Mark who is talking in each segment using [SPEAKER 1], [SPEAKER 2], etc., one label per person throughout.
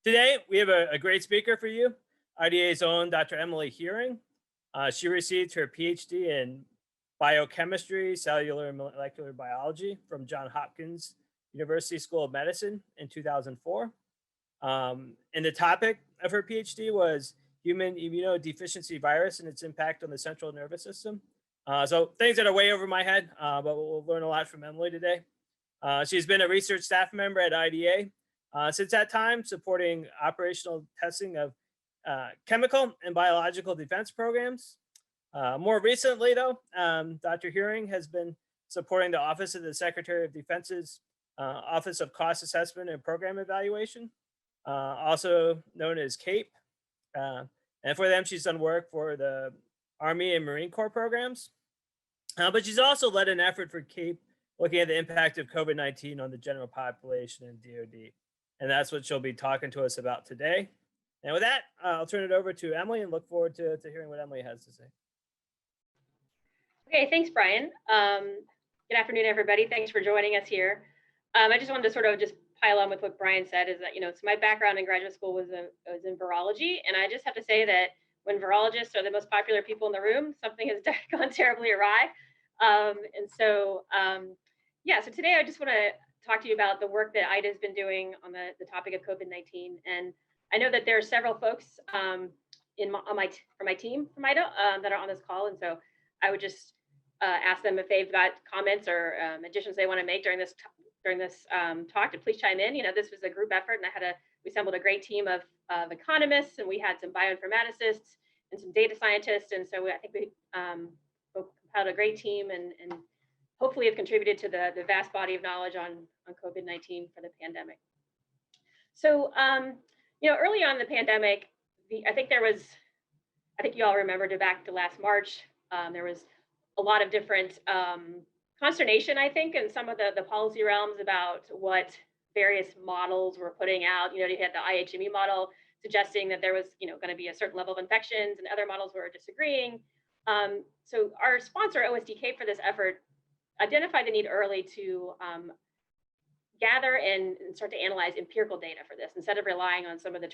[SPEAKER 1] Today, we have a great speaker for you, IDA's own Dr. Emily Hearing. She received her PhD in biochemistry, cellular and molecular biology from Johns Hopkins University School of Medicine in 2004. And the topic of her PhD was human immunodeficiency virus and its impact on the central nervous system. So things that are way over my head, but we'll learn a lot from Emily today. She's been a research staff member at IDA since that time, supporting operational testing of chemical and biological defense programs. More recently, though, Dr. Hearing has been supporting the Office of the Secretary of Defense's Office of Cost Assessment and Program Evaluation, also known as CAPE. And for them, she's done work for the Army and Marine Corps programs. But she's also led an effort for CAPE looking at the impact of COVID-19 on the general population and DoD. And that's what she'll be talking to us about today. And with that, I'll turn it over to Emily and look forward to hearing what Emily has to say.
[SPEAKER 2] Okay, thanks, Brian. Good afternoon, everybody. Thanks for joining us here. I just wanted to sort of just pile on with what Brian said is that, so my background in graduate school was in virology. And I just have to say that when virologists are the most popular people in the room, something has gone terribly awry. So today I just want to talk to you about the work that IDA has been doing on the topic of COVID-19. And I know that there are several folks from my team from IDA that are on this call. And so I would just ask them if they've got comments or additions they want to make during this talk to please chime in. This was a group effort, and we assembled a great team of economists, and we had some bioinformaticists and some data scientists. And so I think we compiled a great team and hopefully have contributed to the vast body of knowledge on COVID-19 for the pandemic. So, early on in the pandemic, I think you all remember back to last March, there was a lot of different consternation, I think, in some of the policy realms about what various models were putting out. You had the IHME model suggesting that there was, going to be a certain level of infections, and other models were disagreeing. So our sponsor, OSDK, for this effort, identified the need early to gather and start to analyze empirical data for this instead of relying on some of the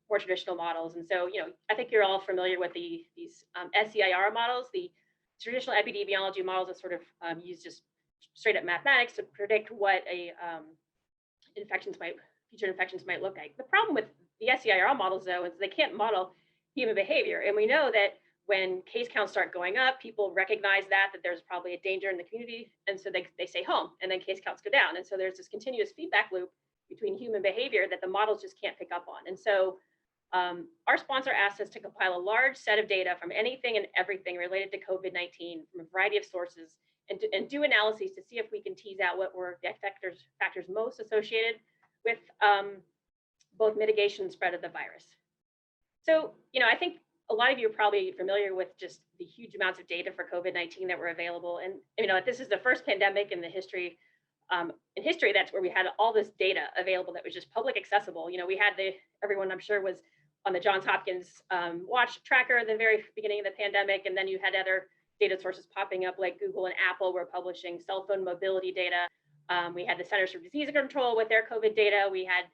[SPEAKER 2] more traditional models. And so, I think you're all familiar with these SCIR models, the traditional epidemiology models that sort of use just straight up mathematics to predict what future infections might look like. The problem with the SCIR models, though, is they can't model human behavior. And we know that when case counts start going up, people recognize that there's probably a danger in the community. And so they stay home, and then case counts go down. And so there's this continuous feedback loop between human behavior that the models just can't pick up on. And so our sponsor asked us to compile a large set of data from anything and everything related to COVID-19 from a variety of sources and do analyses to see if we can tease out what were the factors most associated with both mitigation and spread of the virus. So, I think a lot of you are probably familiar with just the huge amounts of data for COVID-19 that were available. And, this is the first pandemic in history that's where we had all this data available that was just public accessible. We had everyone I'm sure was on the Johns Hopkins watch tracker at the very beginning of the pandemic. And then you had other data sources popping up like Google and Apple were publishing cell phone mobility data. We had the Centers for Disease Control with their COVID data. We had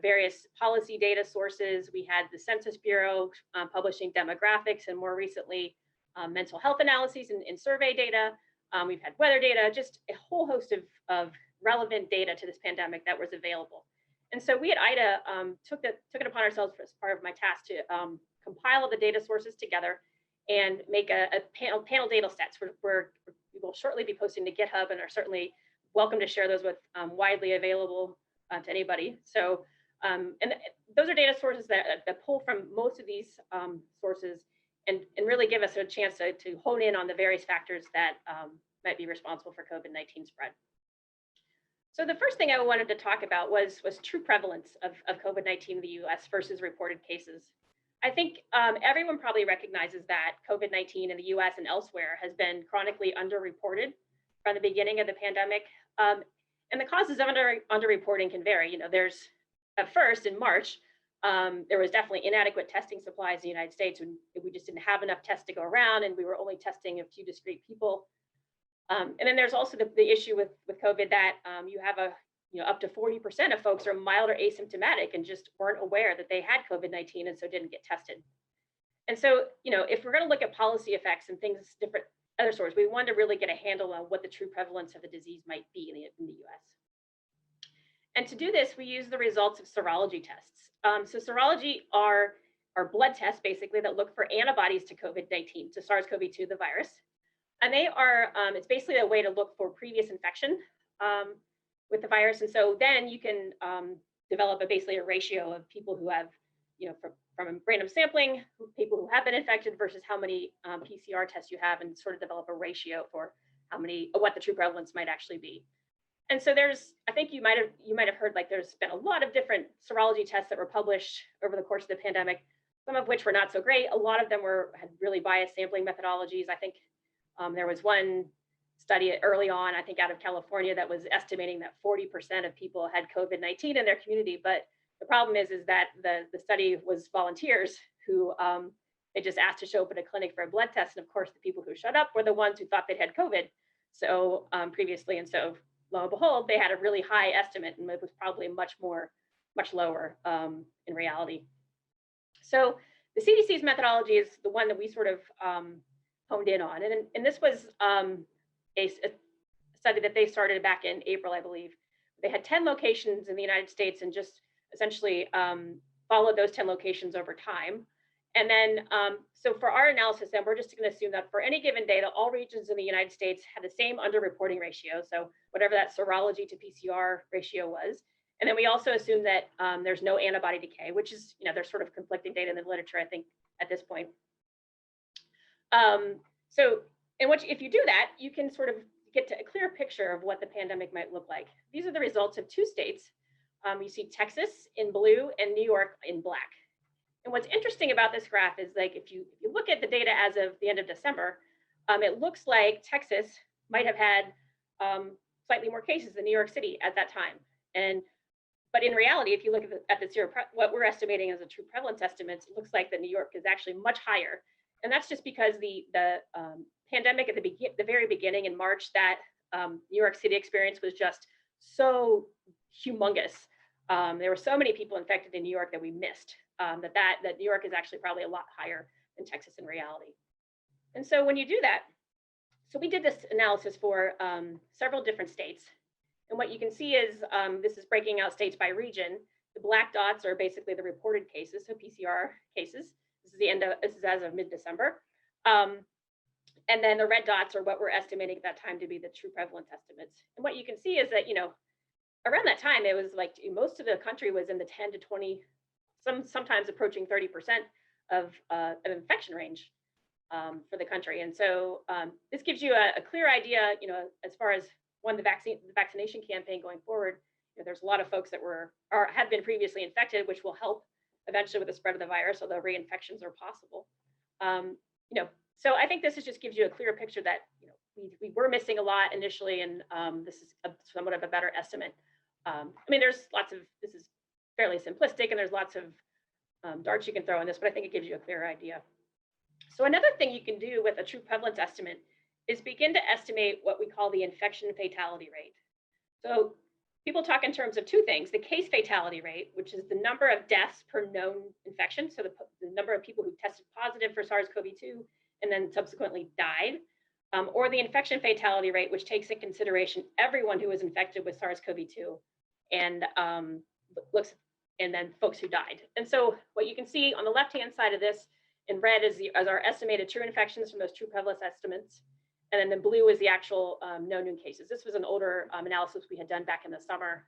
[SPEAKER 2] various policy data sources. We had the Census Bureau publishing demographics, and more recently, mental health analyses and survey data. We've had weather data, just a whole host of relevant data to this pandemic that was available. And so we at IDA took it upon ourselves as part of my task to compile all the data sources together and make a panel data sets where we will shortly be posting to GitHub and are certainly welcome to share those with widely available to anybody. So, and those are data sources that pull from most of these sources and really give us a chance to hone in on the various factors that might be responsible for COVID-19 spread. So the first thing I wanted to talk about was true prevalence of COVID-19 in the US versus reported cases. I think everyone probably recognizes that COVID-19 in the US and elsewhere has been chronically underreported from the beginning of the pandemic. And the causes of underreporting can vary. There's, at first in March, there was definitely inadequate testing supplies in the United States. We just didn't have enough tests to go around, and we were only testing a few discrete people. And then there's also the issue with COVID that you have up to 40% of folks are mild or asymptomatic and just weren't aware that they had COVID-19 and so didn't get tested. And so, if we're going to look at policy effects and things different other sources, we wanted to really get a handle on what the true prevalence of the disease might be in the US. And to do this, we use the results of serology tests. So serology are blood tests, basically, that look for antibodies to COVID-19, to SARS-CoV-2, the virus. And they are, it's basically a way to look for previous infection with the virus. And so then you can develop basically a ratio of people who have, from a random sampling, people who have been infected versus how many PCR tests you have, and sort of develop a ratio for what the true prevalence might actually be. And so I think you might have heard, like, there's been a lot of different serology tests that were published over the course of the pandemic, some of which were not so great. A lot of them had really biased sampling methodologies. I think there was one study early on, I think out of California, that was estimating that 40% of people had COVID-19 in their community. But the problem is that the study was volunteers who they just asked to show up at a clinic for a blood test. And of course, the people who showed up were the ones who thought they'd had COVID previously. And so lo and behold, they had a really high estimate, and it was probably much lower in reality. So the CDC's methodology is the one that we sort of honed in on. And this was a study that they started back in April, I believe. They had 10 locations in the United States and just essentially followed those 10 locations over time. And then, so for our analysis, then we're just going to assume that for any given data, all regions in the United States had the same underreporting ratio. So whatever that serology to PCR ratio was. And then we also assume that there's no antibody decay, which is, there's sort of conflicting data in the literature, I think, at this point. If you do that, you can sort of get to a clear picture of what the pandemic might look like. These are the results of 2 states. You see Texas in blue and New York in black. And what's interesting about this graph is, like, if you look at the data as of the end of December, it looks like Texas might have had slightly more cases than New York City at that time. But in reality, if you look at what we're estimating as a true prevalence estimates, it looks like that New York is actually much higher. And that's just because the pandemic at the very beginning in March, that New York City experience was just so humongous. There were so many people infected in New York that we missed. That New York is actually probably a lot higher than Texas in reality. And so when you do that, so we did this analysis for several different states. And what you can see is this is breaking out states by region. The black dots are basically the reported cases, so PCR cases. This is as of mid-December. And then the red dots are what we're estimating at that time to be the true prevalence estimates. And what you can see is that, around that time, it was like most of the country was in the 10 to 20, sometimes approaching 30% of infection range for the country. And so this gives you a clear idea, as far as the vaccination campaign going forward. There's a lot of folks that had been previously infected, which will help eventually with the spread of the virus, although reinfections are possible. So I think this just gives you a clear picture that we were missing a lot initially, and this is somewhat of a better estimate. This is fairly simplistic, and there's lots of darts you can throw in this, but I think it gives you a clear idea. So another thing you can do with a true prevalence estimate is begin to estimate what we call the infection fatality rate. So people talk in terms of 2 things: the case fatality rate, which is the number of deaths per known infection, so the number of people who tested positive for SARS-CoV-2 and then subsequently died, or the infection fatality rate, which takes into consideration everyone who was infected with SARS-CoV-2 and then folks who died. And so what you can see on the left-hand side of this in red is our estimated true infections from those true prevalence estimates. And then the blue is the actual no new cases. This was an older analysis we had done back in the summer.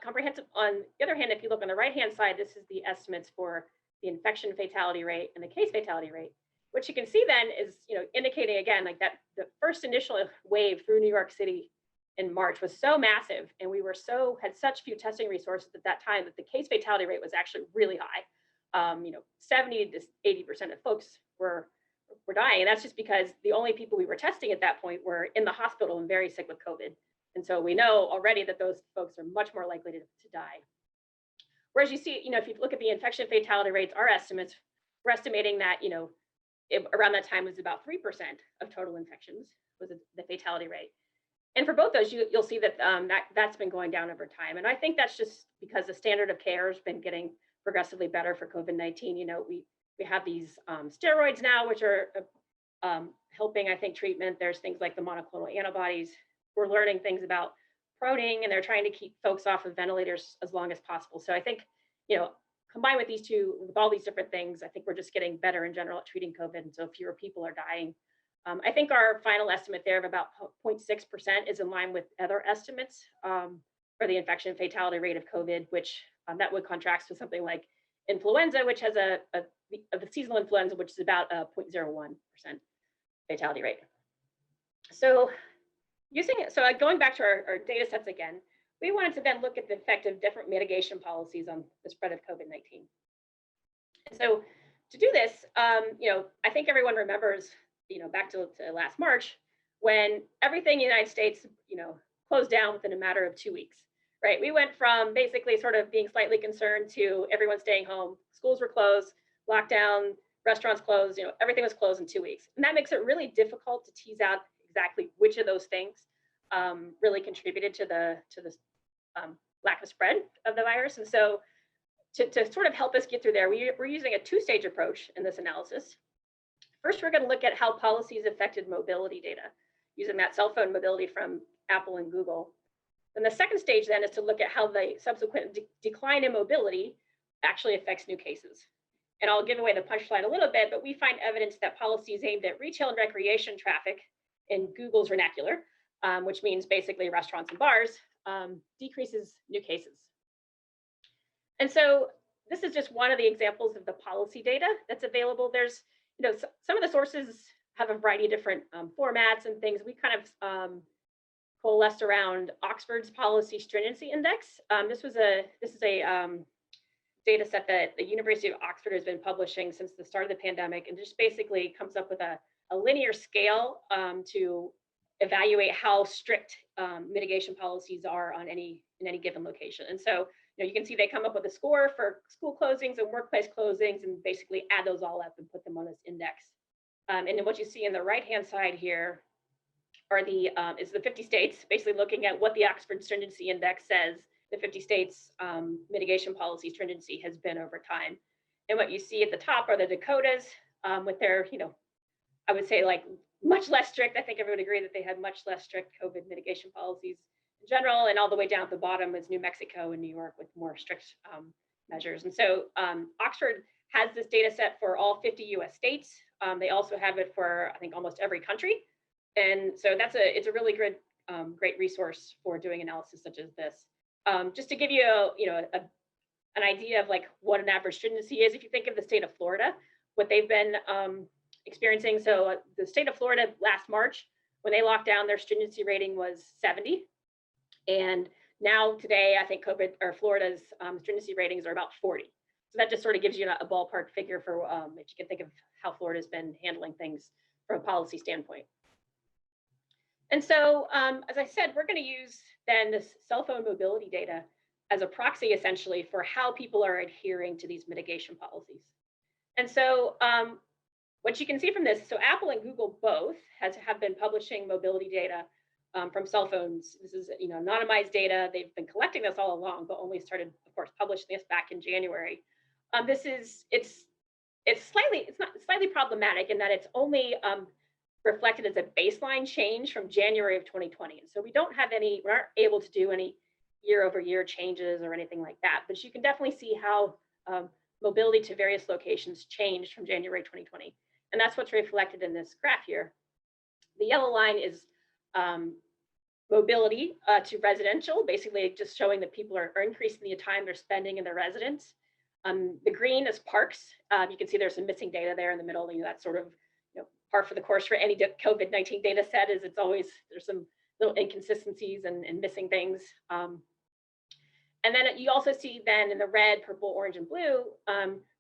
[SPEAKER 2] Comprehensive, on the other hand, if you look on the right-hand side, this is the estimates for the infection fatality rate and the case fatality rate. What you can see then is, indicating again, like that the first initial wave through New York City in March was so massive, and we had such few testing resources at that time that the case fatality rate was actually really high. 70 to 80% of folks were dying, and that's just because the only people we were testing at that point were in the hospital and very sick with COVID. And so we know already that those folks are much more likely to die. Whereas you see, if you look at the infection fatality rates, our estimates, we're estimating that, around that time was about 3% of total infections was the fatality rate. And for both those, you'll see that, that's been going down over time. And I think that's just because the standard of care has been getting progressively better for COVID-19. You know, we have these steroids now, which are helping, I think, treatment. There's things like the monoclonal antibodies. We're learning things about proning, and they're trying to keep folks off of ventilators as long as possible. So I think, you know, combined with these two, with all these different things, I think we're just getting better in general at treating COVID, and so fewer people are dying. I think our final estimate there of about 0.6% is in line with other estimates for the infection fatality rate of COVID, which that would contrast with something like influenza, which has the seasonal influenza, which is about a 0.01% fatality rate. So going back to our data sets again, we wanted to then look at the effect of different mitigation policies on the spread of COVID-19. And so to do this, you know, I think everyone remembers, you know, back to last March, when everything in the United States, you know, closed down within a matter of 2 weeks, right? We went from basically sort of being slightly concerned to everyone staying home. Schools were closed, lockdown, restaurants closed, you know, everything was closed in 2 weeks. And that makes it really difficult to tease out exactly which of those things really contributed to the lack of spread of the virus. And so to sort of help us get through there, we're using a two-stage approach in this analysis. First, we're going to look at how policies affected mobility data, using that cell phone mobility from Apple and Google. And the second stage then is to look at how the subsequent decline in mobility actually affects new cases. And I'll give away the punchline a little bit, but we find evidence that policies aimed at retail and recreation traffic in Google's vernacular, which means basically restaurants and bars, decreases new cases. And so this is just one of the examples of the policy data that's available. There's, you know, some of the sources have a variety of different formats and things. We kind of coalesced around Oxford's Policy Stringency Index. This is a data set that the University of Oxford has been publishing since the start of the pandemic, and just basically comes up with a linear scale to evaluate how strict mitigation policies are on in any given location. And so, you know, you can see they come up with a score for school closings and workplace closings, and basically add those all up and put them on this index. And then what you see in the right-hand side here are is the 50 states, basically looking at what the Oxford Stringency Index says the 50 states mitigation policy stringency has been over time. And what you see at the top are the Dakotas with their, you know, I would say like much less strict. I think everyone would agree that they had much less strict COVID mitigation policies in general, and all the way down at the bottom is New Mexico and New York with more strict measures. And so Oxford has this data set for all 50 US states. They also have it for, I think, almost every country. And so it's a really good, great resource for doing analysis such as this. Just to give you, an idea of like what an average stringency is, if you think of the state of Florida, what they've been experiencing. So the state of Florida last March, when they locked down, their stringency rating was 70. And now today, I think Florida's stringency ratings are about 40. So that just sort of gives you a ballpark figure for if you can think of how Florida's been handling things from a policy standpoint. And so, as I said, we're going to use then this cell phone mobility data as a proxy essentially for how people are adhering to these mitigation policies. And so what you can see from this, so Apple and Google both have been publishing mobility data from cell phones. This is, anonymized data. They've been collecting this all along, but only started, of course, publishing this back in January. It's slightly problematic in that it's only reflected as a baseline change from January of 2020. And so we aren't able to do any year-over-year changes or anything like that, but you can definitely see how mobility to various locations changed from January 2020. And that's what's reflected in this graph here. The yellow line is mobility to residential, basically just showing that people are increasing the time they're spending in their residence. The green is parks. You can see there's some missing data there in the middle. That's sort of par for the course for any COVID-19 data set, is there's some little inconsistencies and missing things. And then you also see then in the red, purple, orange, and blue,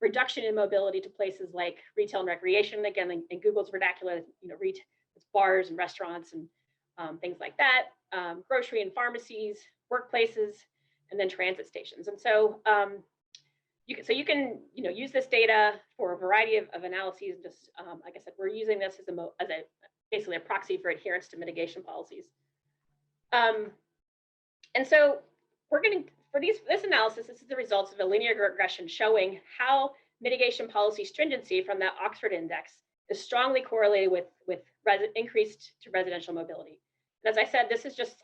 [SPEAKER 2] reduction in mobility to places like retail and recreation. Again, in Google's vernacular, it's bars and restaurants and things like that, grocery and pharmacies, workplaces, and then transit stations. And so you can use this data for a variety of analyses. Just like I said, we're using this as basically a proxy for adherence to mitigation policies. And so we're going to, for this analysis, this is the results of a linear regression showing how mitigation policy stringency from that Oxford index is strongly correlated with increased to residential mobility. And as I said, this is just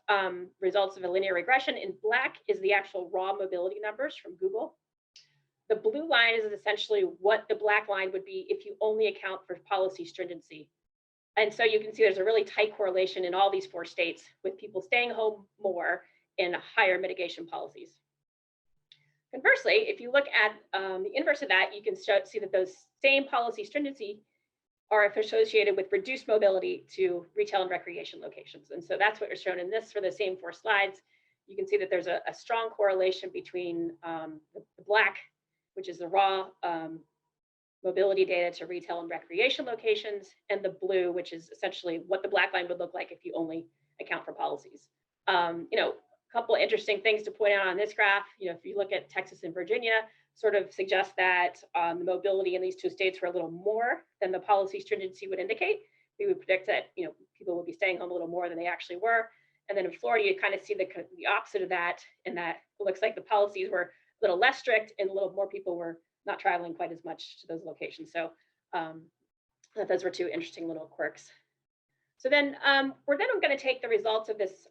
[SPEAKER 2] results of a linear regression. In black is the actual raw mobility numbers from Google. The blue line is essentially what the black line would be if you only account for policy stringency. And so you can see there's a really tight correlation in all these 4 states with people staying home more and higher mitigation policies. Conversely, if you look at the inverse of that, you can see that those same policy stringency are associated with reduced mobility to retail and recreation locations. And so that's what is shown in this for the same 4 slides. You can see that there's a strong correlation between the black, which is the raw mobility data to retail and recreation locations, and the blue, which is essentially what the black line would look like if you only account for policies. A couple of interesting things to point out on this graph. If you look at Texas and Virginia, sort of suggests that the mobility in these 2 states were a little more than the policy stringency would indicate. We would predict that people would be staying home a little more than they actually were. And then in Florida, you kind of see the opposite of that, in that it looks like the policies were a little less strict and a little more people were not traveling quite as much to those locations. So those were 2 interesting little quirks. So then we're going to take the results of this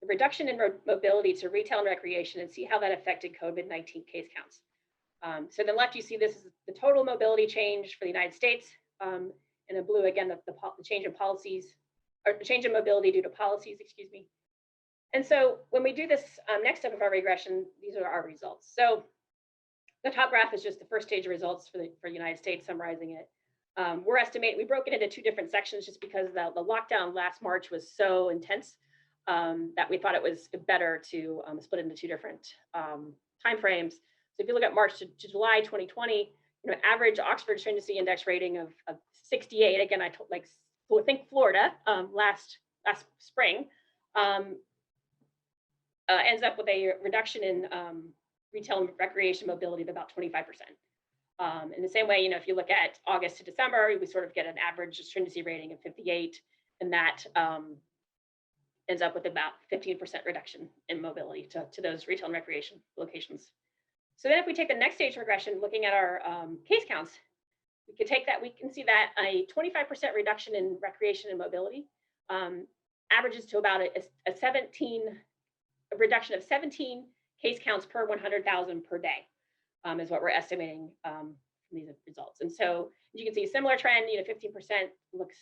[SPEAKER 2] the reduction in mobility to retail and recreation and see how that affected COVID-19 case counts. So on the left, you see this is the total mobility change for the United States. And in blue, again, the change in policies, or the change in mobility due to policies, excuse me. And so when we do this next step of our regression, these are our results. So the top graph is just the first stage of results for the United States, summarizing it. We're estimating, we broke it into 2 different sections just because the lockdown last March was so intense that we thought it was better to split into 2 different timeframes. So if you look at March to July 2020, average Oxford stringency index rating of 68. Again, I think Florida last spring ends up with a reduction in retail and recreation mobility of about 25%. In the same way, if you look at August to December, we sort of get an average stringency rating of 58, and that ends up with about 15% reduction in mobility to those retail and recreation locations. So then if we take the next stage regression, looking at our case counts, we can take that, we can see that a 25% reduction in recreation and mobility averages to about a reduction of 17 case counts per 100,000 per day is what we're estimating from these results. And so you can see a similar trend, 15% looks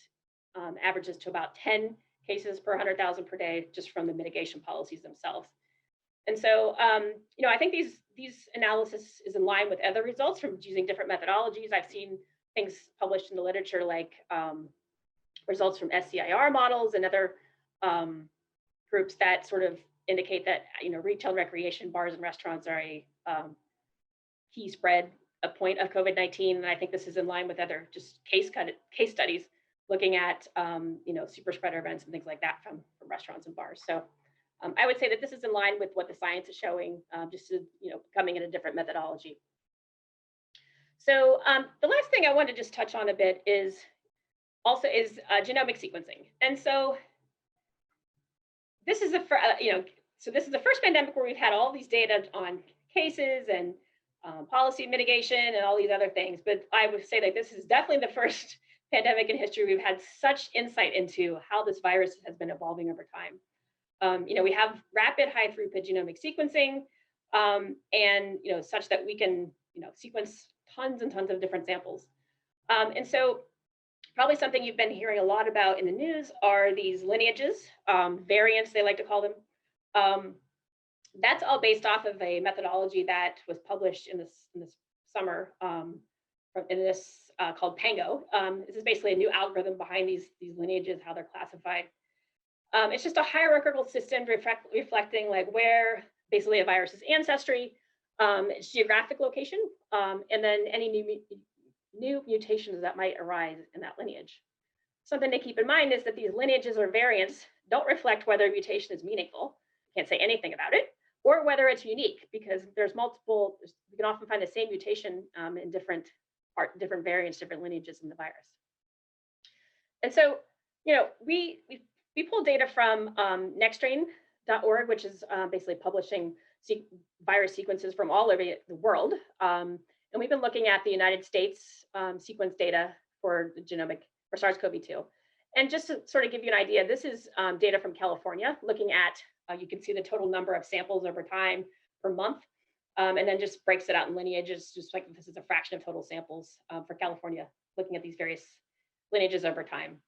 [SPEAKER 2] averages to about 10 cases per 100,000 per day just from the mitigation policies themselves. And so, I think these analysis is in line with other results from using different methodologies. I've seen things published in the literature like results from SCIR models and other groups that sort of indicate that retail, recreation, bars, and restaurants are a key spread a point of COVID-19, and I think this is in line with other just case studies looking at super spreader events and things like that from restaurants and bars. So I would say that this is in line with what the science is showing, just coming in a different methodology. So the last thing I want to just touch on a bit is genomic sequencing, and so this is the this is the first pandemic where we've had all these data on cases and policy mitigation and all these other things. But I would say that this is definitely the first pandemic in history we've had such insight into how this virus has been evolving over time. We have rapid high throughput genomic sequencing, and such that we can sequence tons and tons of different samples. And so probably something you've been hearing a lot about in the news are these lineages, variants, they like to call them. That's all based off of a methodology that was published in this summer called Pango. This is basically a new algorithm behind these lineages, how they're classified. It's just a hierarchical system reflecting like where basically a virus's ancestry, its geographic location, and then any new mutations that might arise in that lineage. Something to keep in mind is that these lineages or variants don't reflect whether a mutation is meaningful. You can't say anything about it, or whether it's unique, because there's multiple, you can often find the same mutation in different variants, different lineages in the virus. And so, we we pulled data from nextstrain.org, which is basically publishing virus sequences from all over the world. And we've been looking at the United States sequence data for the genomic for SARS-CoV-2. And just to sort of give you an idea, this is data from California, looking at, you can see the total number of samples over time per month, and then just breaks it out in lineages, just like this is a fraction of total samples for California, looking at these various lineages over time.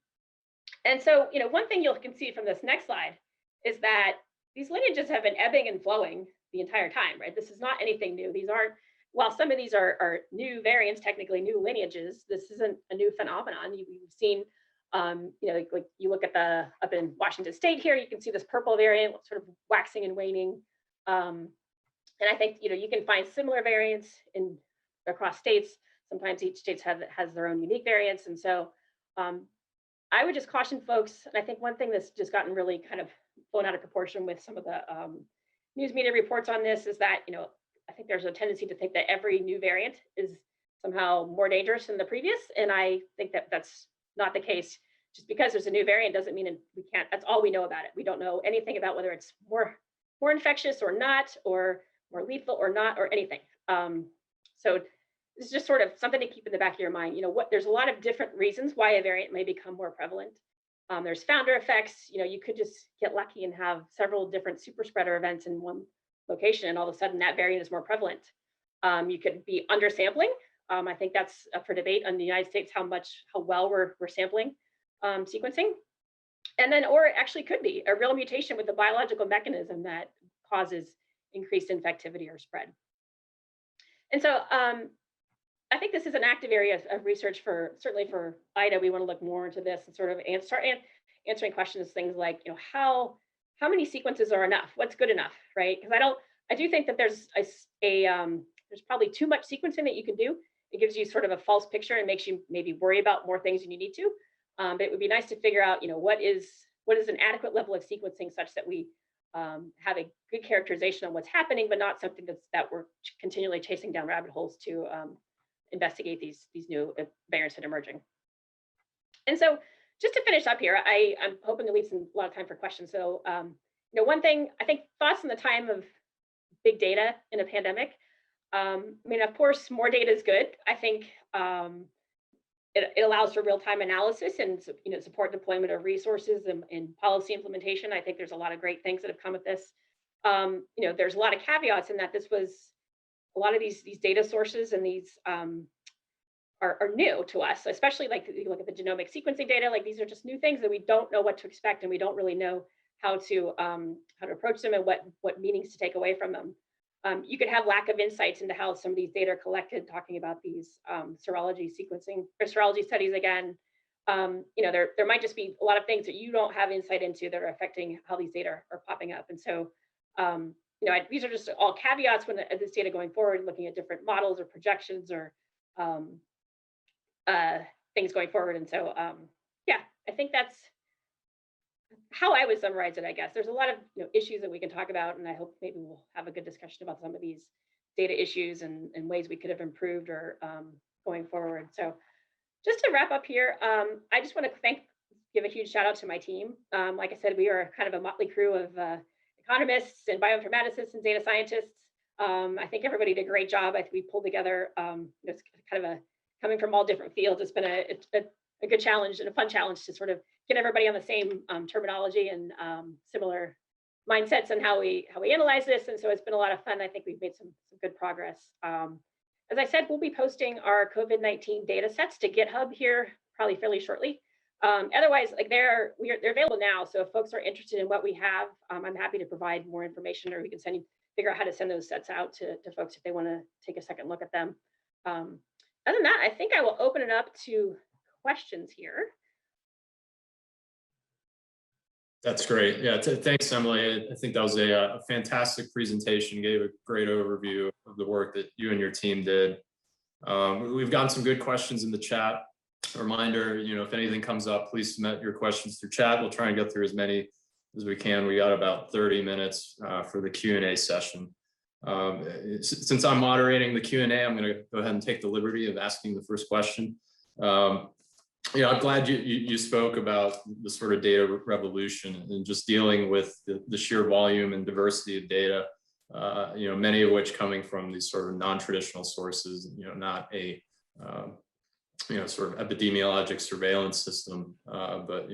[SPEAKER 2] And so, one thing you can see from this next slide is that these lineages have been ebbing and flowing the entire time, right? This is not anything new. These aren't, while some of these are new variants, technically new lineages, this isn't a new phenomenon. You've seen, like you look at up in Washington State here, you can see this purple variant sort of waxing and waning. And I think, you can find similar variants across states. Sometimes each state has their own unique variants. And so I would just caution folks, and I think one thing that's just gotten really kind of blown out of proportion with some of the news media reports on this is that, I think there's a tendency to think that every new variant is somehow more dangerous than the previous. And I think that that's not the case. Just because there's a new variant doesn't mean we can't, that's all we know about it. We don't know anything about whether it's more infectious or not, or more lethal or not, or anything. So this is just sort of something to keep in the back of your mind. There's a lot of different reasons why a variant may become more prevalent. There's founder effects. You could just get lucky and have several different super spreader events in one location, and all of a sudden that variant is more prevalent. You could be undersampling. I think that's up for debate in the United States, how well we're sampling sequencing. And then, or it actually could be a real mutation with the biological mechanism that causes increased infectivity or spread. And so I think this is an active area of research certainly for IDA. We want to look more into this and sort of start answering questions, things like, how many sequences are enough? What's good enough, right? Because I do think that there's there's probably too much sequencing that you can do. It gives you sort of a false picture and makes you maybe worry about more things than you need to. But it would be nice to figure out, what is an adequate level of sequencing such that we have a good characterization on what's happening, but not something that we're continually chasing down rabbit holes to investigate these new variants that are emerging. And so just to finish up here, I'm hoping to leave a lot of time for questions. So, one thing, I think thoughts in the time of big data in a pandemic. Of course, more data is good. I think it allows for real-time analysis and support deployment of resources and policy implementation. I think there's a lot of great things that have come with this. There's a lot of caveats in that this was a lot of these data sources and these are new to us, especially like you look at the genomic sequencing data. Like these are just new things that we don't know what to expect, and we don't really know how to approach them and what meanings to take away from them. You could have lack of insights into how some of these data are collected, talking about these serology sequencing or serology studies again. There might just be a lot of things that you don't have insight into that are affecting how these data are popping up. And so, these are just all caveats when this data going forward, looking at different models or projections or things going forward. And so, yeah, I think that's how I would summarize it, I guess. There's a lot of issues that we can talk about, and I hope maybe we'll have a good discussion about some of these data issues and ways we could have improved or going forward. So just to wrap up here, I just want to give a huge shout out to my team. Like I said, we are kind of a motley crew of economists and bioinformaticists and data scientists. I think everybody did a great job. I think we pulled together, it's kind of coming from all different fields. It's been a good challenge and a fun challenge to sort of get everybody on the same terminology and similar mindsets on how we analyze this. And so it's been a lot of fun. I think we've made some good progress. As I said, we'll be posting our COVID-19 data sets to GitHub here probably fairly shortly. Otherwise, like they're available now. So if folks are interested in what we have, I'm happy to provide more information, or we can figure out how to send those sets out to folks if they want to take a second look at them. Other than that, I think I will open it up to questions here.
[SPEAKER 3] That's great. Yeah, thanks, Emily. I think that was a fantastic presentation. Gave a great overview of the work that you and your team did. We've gotten some good questions in the chat. A reminder, if anything comes up, please submit your questions through chat. We'll try and get through as many as we can. We got about 30 minutes for the Q&A session. Since I'm moderating the Q&A, I'm going to go ahead and take the liberty of asking the first question. Yeah, I'm glad you spoke about the sort of data revolution and just dealing with the sheer volume and diversity of data, many of which coming from these sort of non-traditional sources, not a, sort of epidemiologic surveillance system, but,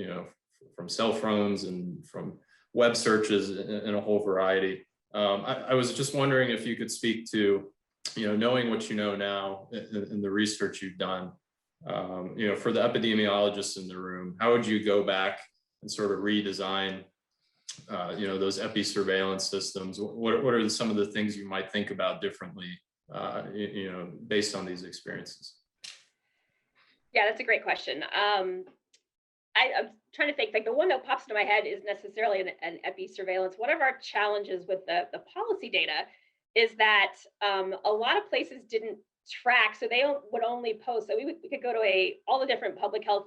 [SPEAKER 3] from cell phones and from web searches and a whole variety. I was just wondering if you could speak to, knowing what you know now and the research you've done, for the epidemiologists in the room, how would you go back and sort of redesign, those epi-surveillance systems? What are some of the things you might think about differently, based on these experiences?
[SPEAKER 2] Yeah, that's a great question. I'm trying to think, like the one that pops into my head is necessarily an epi surveillance. One of our challenges with the policy data is that a lot of places didn't track, so they would only post. So we could go to all the different public health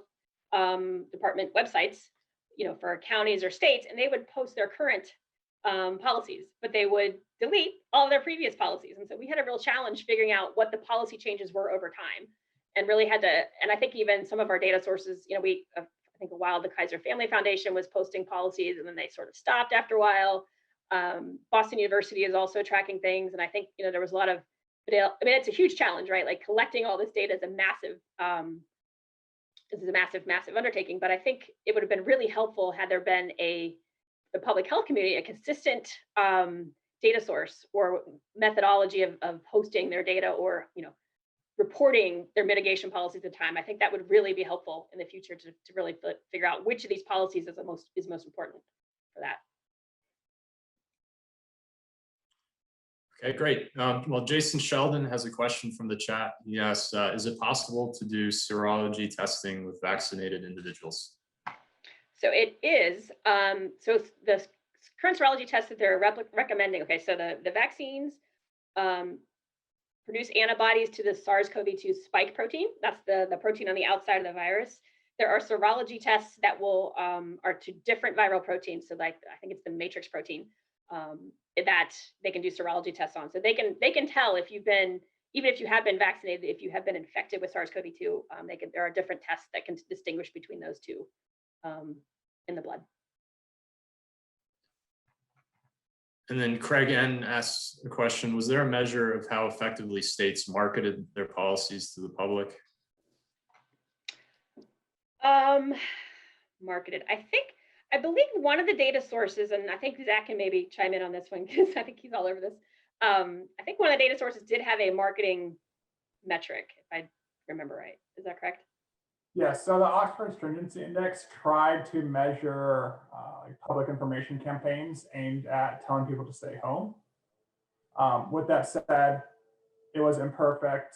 [SPEAKER 2] department websites, for counties or states, and they would post their current policies, but they would delete all of their previous policies. And so we had a real challenge figuring out what the policy changes were over time, and really had to. And I think even some of our data sources, I think a while the Kaiser Family Foundation was posting policies, and then they sort of stopped after a while. Boston University is also tracking things, and I think there was a lot of. It's a huge challenge, right? Like collecting all this data is a massive. This is a massive undertaking. But I think it would have been really helpful had there been the public health community a consistent data source or methodology of hosting their data, or reporting their mitigation policies at the time. I think that would really be helpful in the future to really figure out which of these policies is most important for that.
[SPEAKER 3] Okay, great. Well, Jason Sheldon has a question from the chat. He asks, is it possible to do serology testing with vaccinated individuals?
[SPEAKER 2] So it is. So the current serology tests that they're recommending, okay, so the vaccines produce antibodies to the SARS-CoV-2 spike protein. That's the protein on the outside of the virus. There are serology tests that are to different viral proteins. So like, I think it's the matrix protein that they can do serology tests on. So they can tell if you've been, even if you have been vaccinated, if you have been infected with SARS-CoV-2, there are different tests that can distinguish between those two in the blood.
[SPEAKER 3] And then Craig N asks a question, was there a measure of how effectively states marketed their policies to the public?
[SPEAKER 2] Marketed, I believe one of the data sources, and I think Zach can maybe chime in on this one because I think he's all over this. I think one of the data sources did have a marketing metric, if I remember right. Is that correct?
[SPEAKER 4] Yes, so the Oxford Stringency Index tried to measure public information campaigns aimed at telling people to stay home. With that said, it was imperfect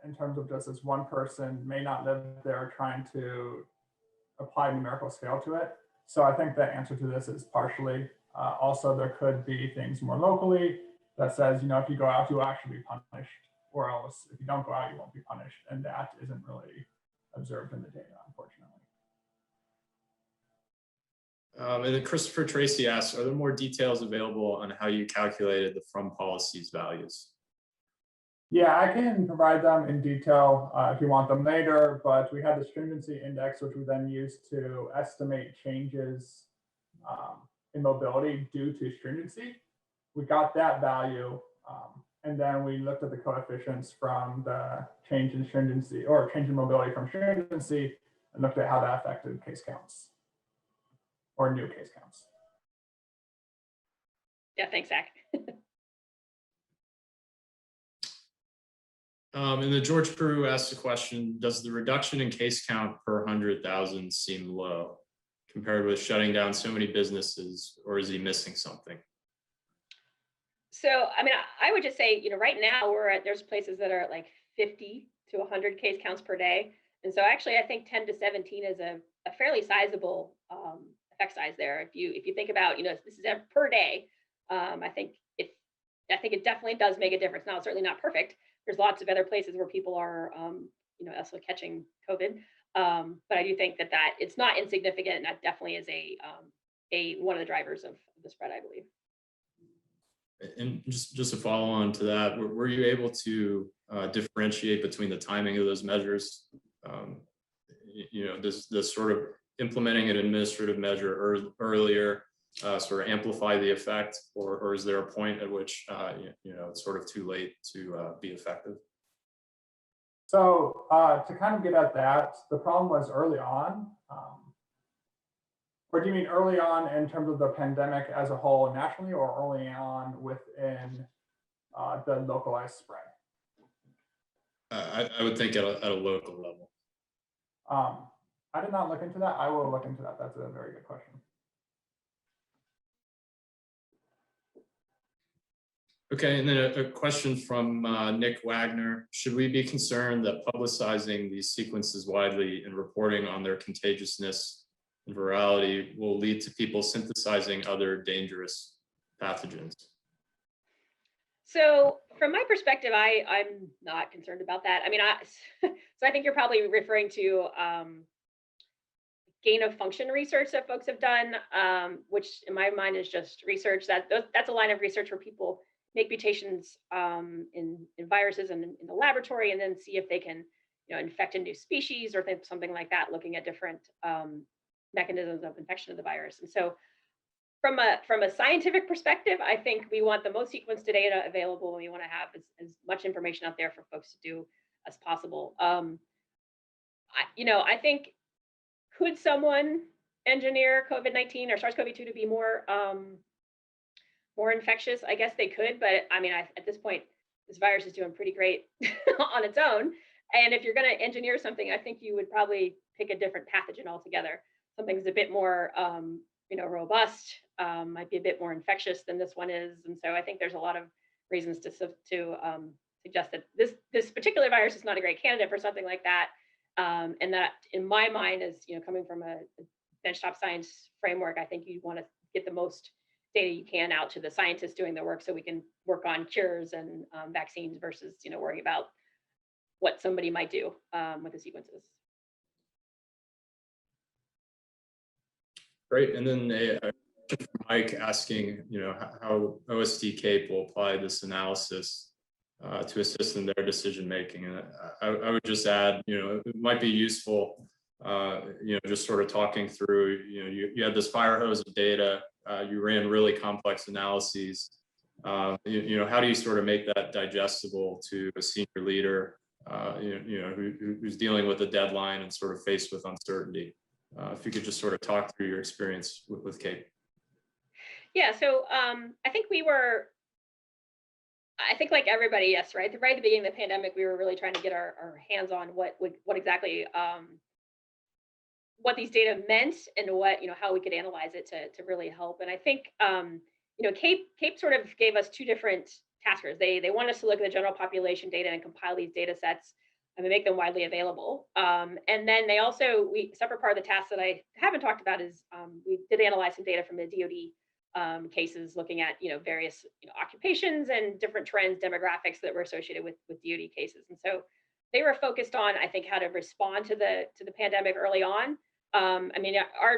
[SPEAKER 4] in terms of just as one person may not live there trying to apply numerical scale to it. So I think the answer to this is partially. Also, there could be things more locally that says, if you go out, you'll actually be punished, or else if you don't go out, you won't be punished. And that isn't really observed in the data, unfortunately.
[SPEAKER 3] And then Christopher Tracy asks, are there more details available on how you calculated the from policies values?
[SPEAKER 4] Yeah, I can provide them in detail if you want them later, but we had the stringency index, which we then used to estimate changes in mobility due to stringency. We got that value, and then we looked at the coefficients from the change in stringency or change in mobility from stringency and looked at how that affected case counts or new case counts.
[SPEAKER 2] Yeah, thanks, Zach.
[SPEAKER 3] And then George Peru asked a question, does the reduction in case count per 100,000 seem low compared with shutting down so many businesses, or is he missing something?
[SPEAKER 2] So, I would just say, right now there's places that are at like 50 to 100 case counts per day. And so actually, I think 10 to 17 is a fairly sizable effect size there. If you think about, this is per day, I think it definitely does make a difference. Now, it's certainly not perfect. There's lots of other places where people are, also catching COVID. But I do think that it's not insignificant, and that definitely is one of the drivers of the spread, I believe.
[SPEAKER 3] And just to follow on to that, were you able to differentiate between the timing of those measures? does sort of implementing an administrative measure earlier sort of amplify the effect, or is there a point at which it's sort of too late to be effective?
[SPEAKER 4] So to kind of get at that, the problem was early on. Or do you mean early on in terms of the pandemic as a whole nationally, or early on within the localized spread?
[SPEAKER 3] I would think at a local level.
[SPEAKER 4] I did not look into that. I will look into that. That's a very good question.
[SPEAKER 3] Okay, and then a question from Nick Wagner. Should we be concerned that publicizing these sequences widely and reporting on their contagiousness and virality will lead to people synthesizing other dangerous pathogens?
[SPEAKER 2] So from my perspective, I'm not concerned about that. I mean, so I think you're probably referring to gain of function research that folks have done, which in my mind is just research. That's a line of research where people make mutations in viruses and in the laboratory, and then see if they can, infect a new species or something like that, looking at different mechanisms of infection of the virus. And so, from a scientific perspective, I think we want the most sequenced data available, and we want to have as much information out there for folks to do as possible. I think, could someone engineer COVID-19 or SARS-CoV-2 to be more infectious? I guess they could, but I mean, at this point, this virus is doing pretty great on its own. And if you're going to engineer something, I think you would probably pick a different pathogen altogether. Something's a bit more, robust, might be a bit more infectious than this one is. And so I think there's a lot of reasons to suggest that this particular virus is not a great candidate for something like that. And that, in my mind, is coming from a benchtop science framework. I think you want to get the most data you can out to the scientists doing the work, so we can work on cures and vaccines versus worrying about what somebody might do with the sequences.
[SPEAKER 3] Great, and then a Mike asking, how OSD CAPE will apply this analysis to assist in their decision making, and I would just add, it might be useful, just sort of talking through, you had this fire hose of data, you ran really complex analyses. How do you sort of make that digestible to a senior leader, who's dealing with a deadline and sort of faced with uncertainty? If you could just sort of talk through your experience with CAPE.
[SPEAKER 2] Yeah, so I think like everybody, yes, right? Right at the beginning of the pandemic, we were really trying to get our hands on what exactly what these data meant, and how we could analyze it to really help. And I think CAPE sort of gave us two different taskers. They want us to look at the general population data and compile these data sets and make them widely available. And then they also, separate part of the task that I haven't talked about is we did analyze some data from the DoD cases, looking at various occupations and different trends, demographics that were associated with DoD cases. And so they were focused on, I think, how to respond to the pandemic early on.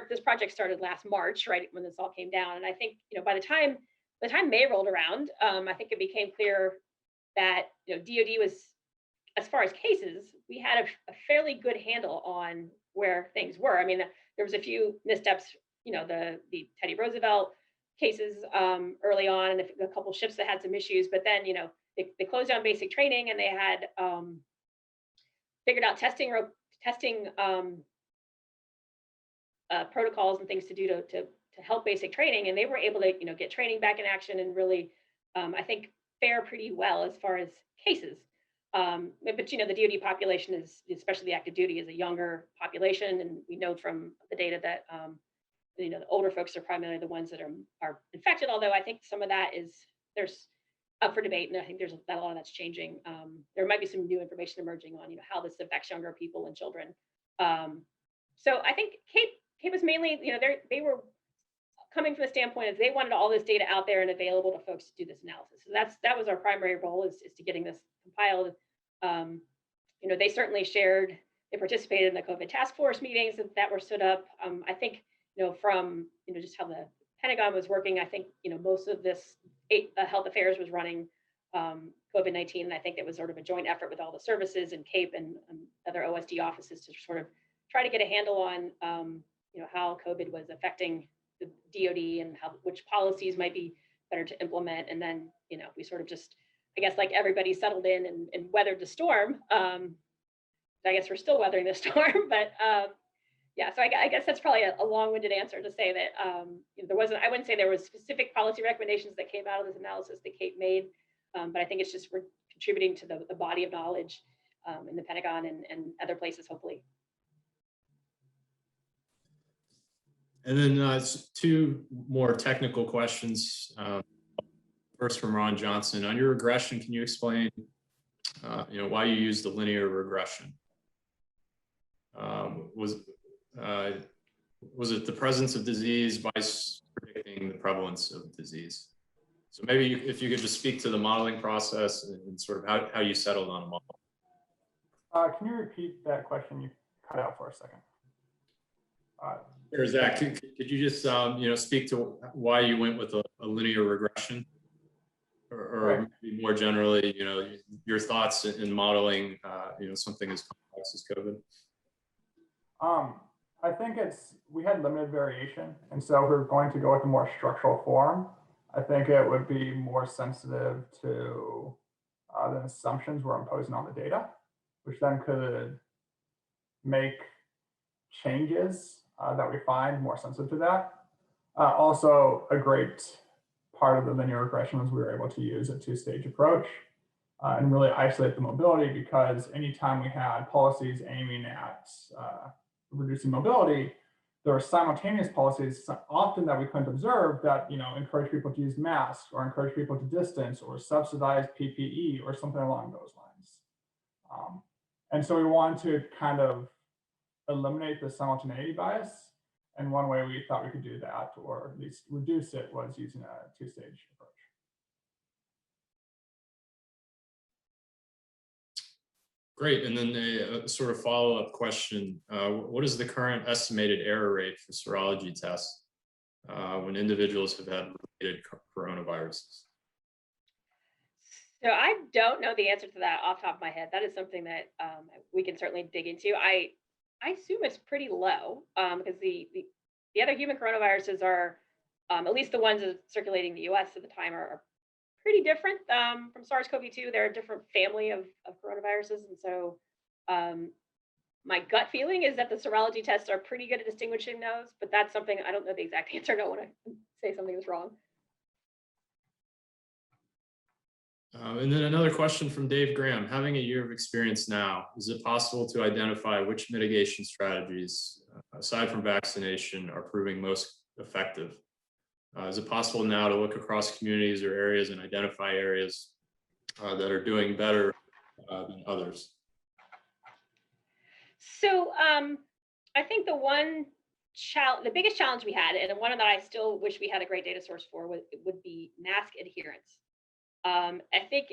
[SPEAKER 2] This project started last March, right when this all came down, and I think by the time May rolled around, I think it became clear that DoD was, as far as cases, we had a fairly good handle on where things were. I mean, there was a few missteps, the Teddy Roosevelt cases early on, and a couple ships that had some issues, but then they closed down basic training, and they had figured out testing protocols and things to do to help basic training, and they were able to get training back in action and really I think fare pretty well as far as cases. But the DoD population is, especially the active duty, is a younger population, and we know from the data that the older folks are primarily the ones that are infected. Although I think some of that there's up for debate, and I think there's a lot of that's changing. There might be some new information emerging on how this affects younger people and children. So I think CAPE was mainly, they were coming from the standpoint of they wanted all this data out there and available to folks to do this analysis. So that was our primary role, is to getting this compiled. They certainly they participated in the COVID task force meetings that were stood up. I think, from just how the Pentagon was working, I think most of this health affairs was running COVID-19, and I think it was sort of a joint effort with all the services and CAPE and other OSD offices to sort of try to get a handle on, how COVID was affecting the DoD and which policies might be better to implement. And then, we sort of just, I guess, like everybody settled in and weathered the storm. I guess we're still weathering the storm, but yeah, so I guess that's probably a long-winded answer to say that I wouldn't say there was specific policy recommendations that came out of this analysis that Kate made, but I think it's just we're contributing to the body of knowledge in the Pentagon and other places, hopefully.
[SPEAKER 3] And then two more technical questions. First from Ron Johnson. On your regression, can you explain why you used the linear regression? Was it the presence of disease by predicting the prevalence of disease? So maybe if you could just speak to the modeling process and sort of how you settled on a model.
[SPEAKER 4] Can you repeat that question? You cut out for a second.
[SPEAKER 3] Or Zach, could you just speak to why you went with a linear regression, or maybe more generally, your thoughts in modeling, something as complex as COVID?
[SPEAKER 4] I think we had limited variation, and so if we're going to go with a more structural form, I think it would be more sensitive to the assumptions we're imposing on the data, which then could make changes that we find more sensitive to that. Also, a great part of the linear regression was we were able to use a two-stage approach and really isolate the mobility, because anytime we had policies aiming at reducing mobility, there were simultaneous policies often that we couldn't observe that encourage people to use masks or encourage people to distance or subsidize PPE or something along those lines. And so we wanted to kind of eliminate the simultaneity bias. And one way we thought we could do that, or at least reduce it, was using a two-stage approach.
[SPEAKER 3] Great. And then a sort of follow-up question. What is the current estimated error rate for serology tests when individuals have had related coronaviruses?
[SPEAKER 2] So I don't know the answer to that off the top of my head. That is something that we can certainly dig into. I assume it's pretty low because the other human coronaviruses are, at least the ones that are circulating in the US at the time, are pretty different from SARS-CoV-2. They're a different family of coronaviruses. And so my gut feeling is that the serology tests are pretty good at distinguishing those, but that's something I don't know the exact answer. I don't want to say something that's wrong.
[SPEAKER 3] And then another question from Dave Graham. Having a year of experience now, is it possible to identify which mitigation strategies, aside from vaccination, are proving most effective? Is it possible now to look across communities or areas and identify areas that are doing better than others?
[SPEAKER 2] So I think the biggest challenge we had, and one that I still wish we had a great data source for, would be mask adherence. I think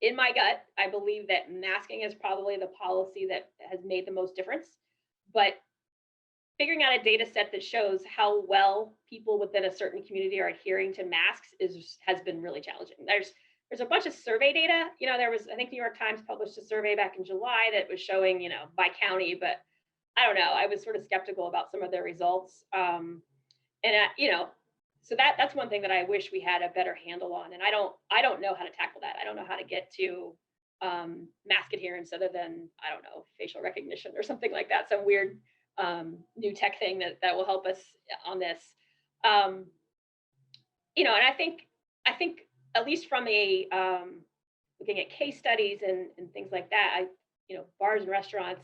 [SPEAKER 2] in my gut, I believe that masking is probably the policy that has made the most difference, but figuring out a data set that shows how well people within a certain community are adhering to masks has been really challenging. There's a bunch of survey data. I think New York Times published a survey back in July that was showing, by county, but I don't know. I was sort of skeptical about some of their results. So that's one thing that I wish we had a better handle on. And I don't know how to tackle that. I don't know how to get to mask adherence other than, I don't know, facial recognition or something like that. Some weird new tech thing that will help us on this. And I think at least from a looking at case studies and things like that, bars and restaurants,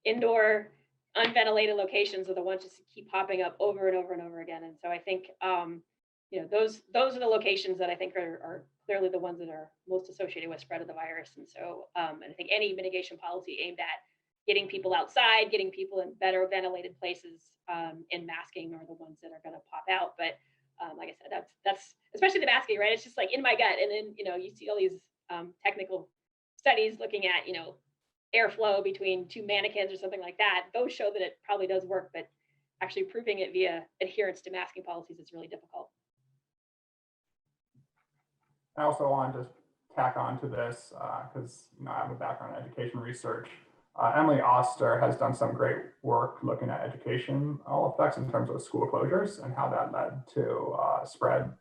[SPEAKER 2] indoor, unventilated locations are the ones just keep popping up over and over and over again. And so I think those are the locations that I think are clearly the ones that are most associated with spread of the virus. And so and I think any mitigation policy aimed at getting people outside, getting people in better ventilated places, and masking are the ones that are going to pop out. But like I said, that's especially the masking, right? It's just like in my gut. And then, you see all these technical studies looking at, airflow between two mannequins or something like that. Those show that it probably does work, but actually proving it via adherence to masking policies is really difficult.
[SPEAKER 4] I also wanted to tack on to this because I have a background in education research. Emily Oster has done some great work looking at educational effects in terms of school closures and how that led to spread.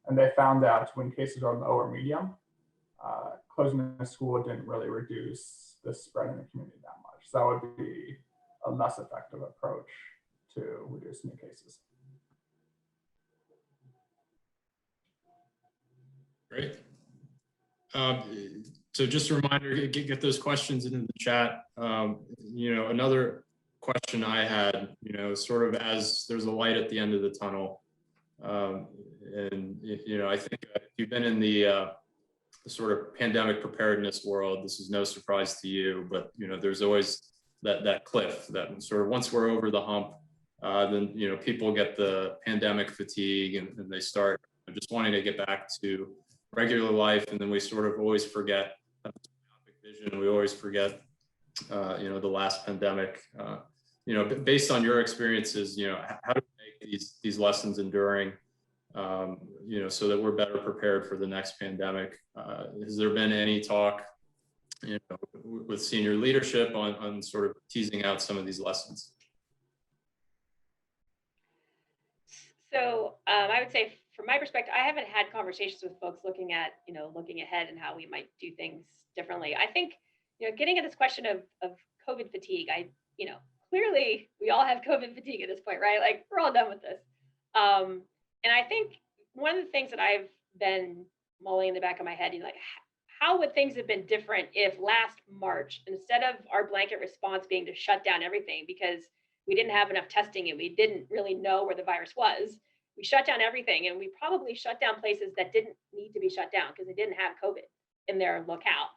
[SPEAKER 4] And they found that when cases are low or medium, closing the school didn't really reduce the spread in the community that much. So that would be a less effective approach to reduce new cases.
[SPEAKER 3] Great. So just a reminder, get those questions into the chat. You know, another question I had, you know, sort of as there's a light at the end of the tunnel. And, you know, I think if you've been in the sort of pandemic preparedness world, this is no surprise to you, but, you know, there's always that cliff that sort of once we're over the hump, then, you know, people get the pandemic fatigue and they start just wanting to get back to regular life. And then we sort of always forget vision. We always forget, you know, the last pandemic. You know, based on your experiences, you know, how do we make these lessons enduring, you know, so that we're better prepared for the next pandemic? Has there been any talk, you know, with senior leadership on sort of teasing out some of these lessons?
[SPEAKER 2] So I would say from my perspective, I haven't had conversations with folks looking at, you know, looking ahead and how we might do things differently. I think, you know, getting at this question of COVID fatigue, you know, clearly we all have COVID fatigue at this point, right? Like we're all done with this. And I think one of the things that I've been mulling in the back of my head, you know, like how would things have been different if last March, instead of our blanket response being to shut down everything because we didn't have enough testing and we didn't really know where the virus was, we shut down everything, and we probably shut down places that didn't need to be shut down because they didn't have COVID in their locale,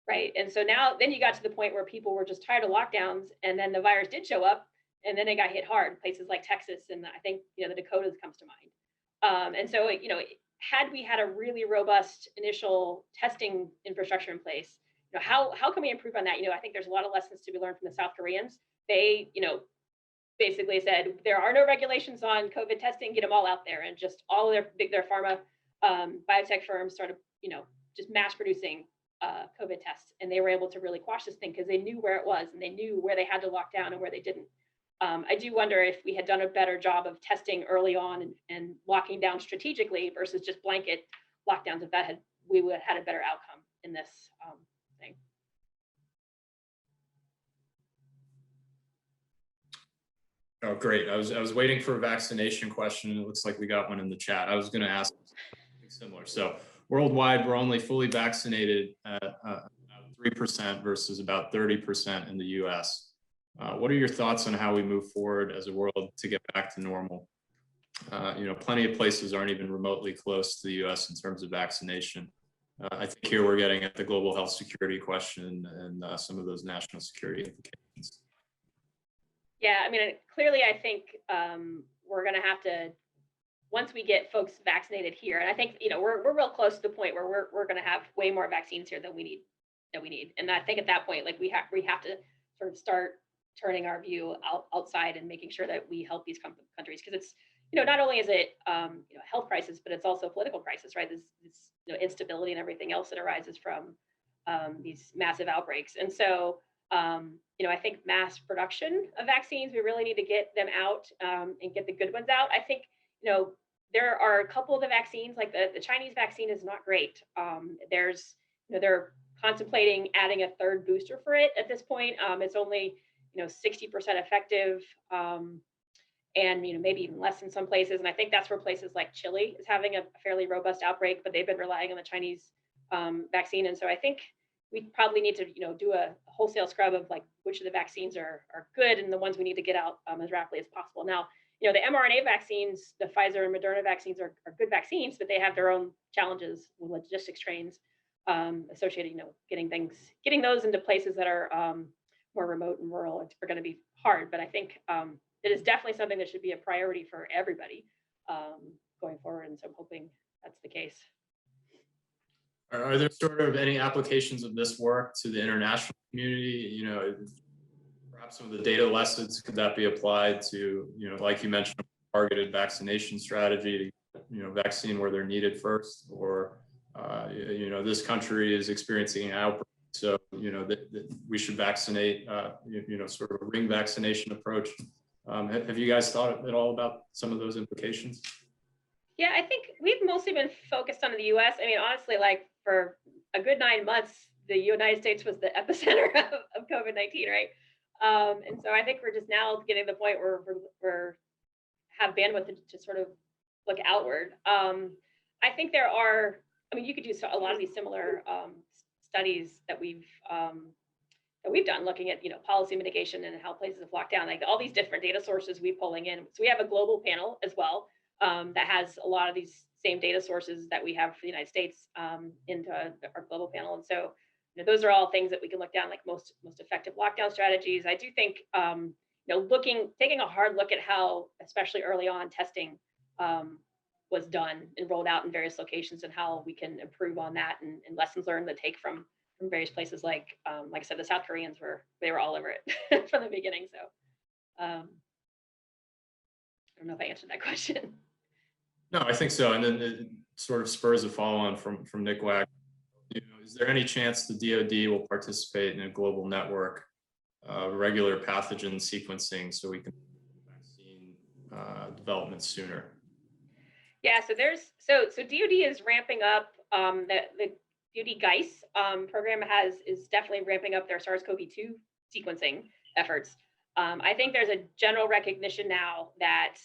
[SPEAKER 2] right? And so now, then you got to the point where people were just tired of lockdowns, and then the virus did show up, and then they got hit hard. Places like Texas and I think, you know, the Dakotas comes to mind. And so, you know, had we had a really robust initial testing infrastructure in place, you know, how can we improve on that? You know, I think there's a lot of lessons to be learned from the South Koreans. They, you know, basically said there are no regulations on COVID testing, get them all out there, and just all of their pharma biotech firms started, you know, just mass producing COVID tests, and they were able to really quash this thing because they knew where it was and they knew where they had to lock down and where they didn't. I do wonder if we had done a better job of testing early on and locking down strategically versus just blanket lockdowns. If that we would have had a better outcome in this thing.
[SPEAKER 3] Oh, great. I was waiting for a vaccination question, and it looks like we got one in the chat. I was going to ask something similar. So worldwide, we're only fully vaccinated at about 3% versus about 30% in the US. What are your thoughts on how we move forward as a world to get back to normal? You know, plenty of places aren't even remotely close to the US in terms of vaccination. I think here we're getting at the global health security question and some of those national security implications.
[SPEAKER 2] Yeah, I mean, clearly, I think we're going to have to, once we get folks vaccinated here, and I think, you know, we're real close to the point where we're going to have way more vaccines here than we need. And I think at that point, like we have to sort of start turning our view outside and making sure that we help these countries, because it's, you know, not only is it you know, health crisis, but it's also a political crisis, right? This you know, instability and everything else that arises from these massive outbreaks, and so. You know, I think mass production of vaccines, we really need to get them out and get the good ones out. I think, you know, there are a couple of the vaccines, like the Chinese vaccine is not great. There's, you know, they're contemplating adding a third booster for it at this point. It's only, you know, 60% effective and, you know, maybe even less in some places. And I think that's where places like Chile is having a fairly robust outbreak, but they've been relying on the Chinese vaccine. And so I think we probably need to, you know, do a wholesale scrub of like which of the vaccines are good and the ones we need to get out as rapidly as possible. Now, you know, the mRNA vaccines, the Pfizer and Moderna vaccines are good vaccines, but they have their own challenges with logistics trains associated, you know, getting those into places that are more remote and rural are going to be hard. But I think it is definitely something that should be a priority for everybody going forward. And so I'm hoping that's the case.
[SPEAKER 3] Are there sort of any applications of this work to the international community? You know, perhaps some of the data lessons, could that be applied to, you know, like you mentioned, targeted vaccination strategy, you know, vaccine where they're needed first, or, you know, this country is experiencing an outbreak So, that we should vaccinate, sort of a ring vaccination approach. Have you guys thought at all about some of those implications?
[SPEAKER 2] Yeah, I think we've mostly been focused on the US. I mean, honestly, like for a good 9 months, the United States was the epicenter of COVID-19, right? And so I think we're just now getting to the point where we're have bandwidth to sort of look outward. I think there are, I mean, you could do a lot of these similar studies that we've done, looking at policy mitigation and how places have locked down, like all these different data sources we pulling in. So we have a global panel as well that has a lot of these same data sources that we have for the United States into our global panel. And so those are all things that we can look down, like most effective lockdown strategies. I do think taking a hard look at how, especially early on, testing was done and rolled out in various locations, and how we can improve on that, and lessons learned to take from various places. Like I said, the South Koreans they were all over it from the beginning. So I don't know if I answered that question.
[SPEAKER 3] No, I think so. And then it sort of spurs a follow on from Nick Wag. Is there any chance the DoD will participate in a global network, regular pathogen sequencing, so we can vaccine development sooner?
[SPEAKER 2] Yeah, so DoD is ramping up. The DoD GEIS program is definitely ramping up their SARS-CoV-2 sequencing efforts. I think there's a general recognition now that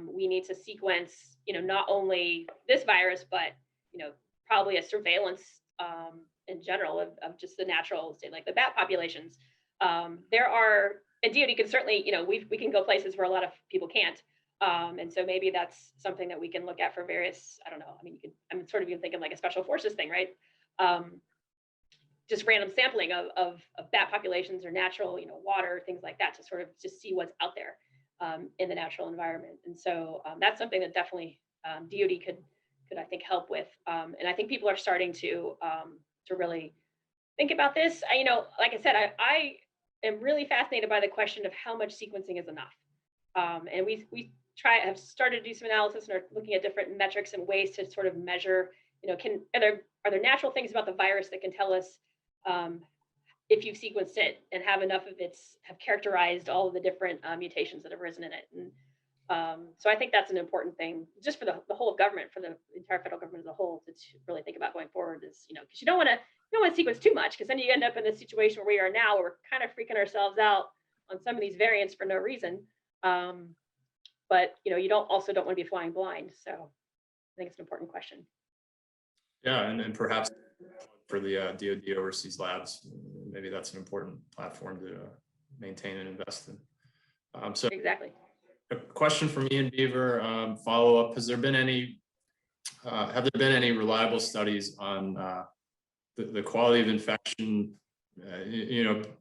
[SPEAKER 2] we need to sequence, not only this virus, but probably a surveillance in general of just the natural state, like the bat populations. And DoD can certainly, we can go places where a lot of people can't. And so maybe that's something that we can look at for various, I don't know. I mean, I'm sort of even thinking like a special forces thing, right? Just random sampling of bat populations or natural, water, things like that, to sort of just see what's out there in the natural environment. And so that's something that definitely DoD could I think help with. And I think people are starting to really think about this. Like I said, I am really fascinated by the question of how much sequencing is enough. And we have started to do some analysis and are looking at different metrics and ways to sort of measure, are there natural things about the virus that can tell us if you've sequenced it and have enough of have characterized all of the different mutations that have arisen in it. And so I think that's an important thing just for the whole of government, for the entire federal government as a whole, to really think about going forward, is, because you don't want to sequence too much, because then you end up in this situation where we are now, where we're kind of freaking ourselves out on some of these variants for no reason. But you don't want to be flying blind. So I think it's an important question.
[SPEAKER 3] Yeah, and perhaps for the DoD overseas labs, maybe that's an important platform to maintain and invest in. So
[SPEAKER 2] exactly.
[SPEAKER 3] A question from Ian Beaver, follow up: have there been any reliable studies on the quality of infection?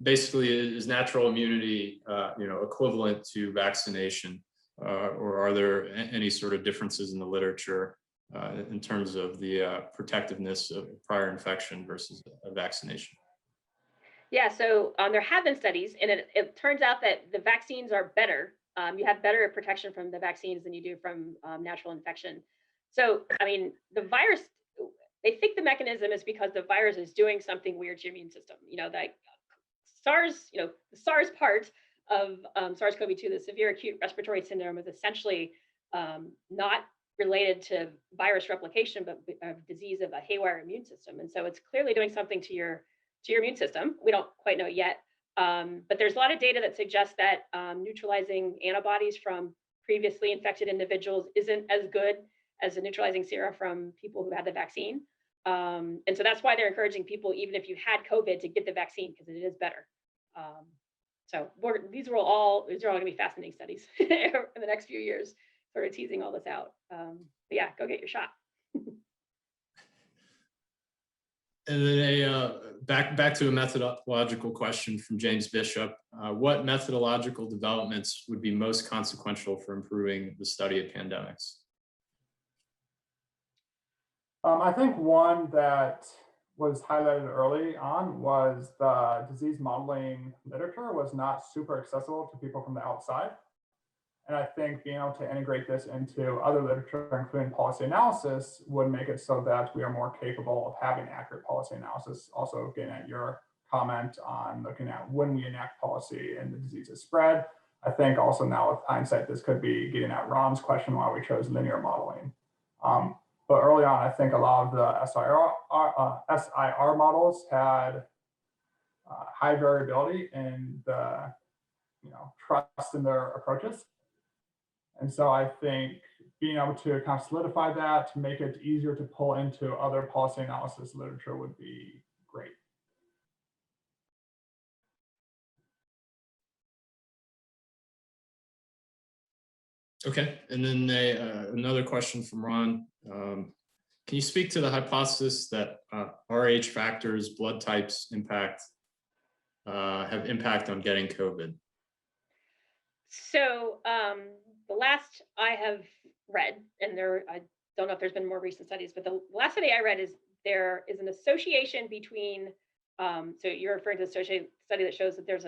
[SPEAKER 3] Basically, is natural immunity equivalent to vaccination, or are there any sort of differences in the literature in terms of the protectiveness of prior infection versus a vaccination?
[SPEAKER 2] Yeah, so there have been studies, and it turns out that the vaccines are better. You have better protection from the vaccines than you do from natural infection. So, I mean, the virus, they think the mechanism is because the virus is doing something weird to your immune system. Like SARS, the SARS part of SARS-CoV-2, the severe acute respiratory syndrome, is essentially not related to virus replication, but a disease of a haywire immune system. And so it's clearly doing something to your immune system. We don't quite know yet. But there's a lot of data that suggests that neutralizing antibodies from previously infected individuals isn't as good as the neutralizing sera from people who had the vaccine. And so that's why they're encouraging people, even if you had COVID, to get the vaccine, because it is better. So these are all going to be fascinating studies in the next few years, sort of teasing all this out. But yeah, go get your shot.
[SPEAKER 3] And then back to a methodological question from James Bishop. What methodological developments would be most consequential for improving the study of pandemics?
[SPEAKER 4] I think one that was highlighted early on was the disease modeling literature was not super accessible to people from the outside. And I think being able to integrate this into other literature, including policy analysis, would make it so that we are more capable of having accurate policy analysis. Also getting at your comment on looking at when we enact policy and the disease is spread. I think also now with hindsight, this could be getting at Ron's question why we chose linear modeling. But early on, I think a lot of the SIR models had high variability in the trust in their approaches. And so I think being able to kind of solidify that to make it easier to pull into other policy analysis literature would be great.
[SPEAKER 3] Okay, and then another question from Ron. Can you speak to the hypothesis that Rh factors, blood types have impact on getting COVID?
[SPEAKER 2] So the last I have read, and I don't know if there's been more recent studies, but the last study I read is there is an association between, so you're referring to a study that shows that there's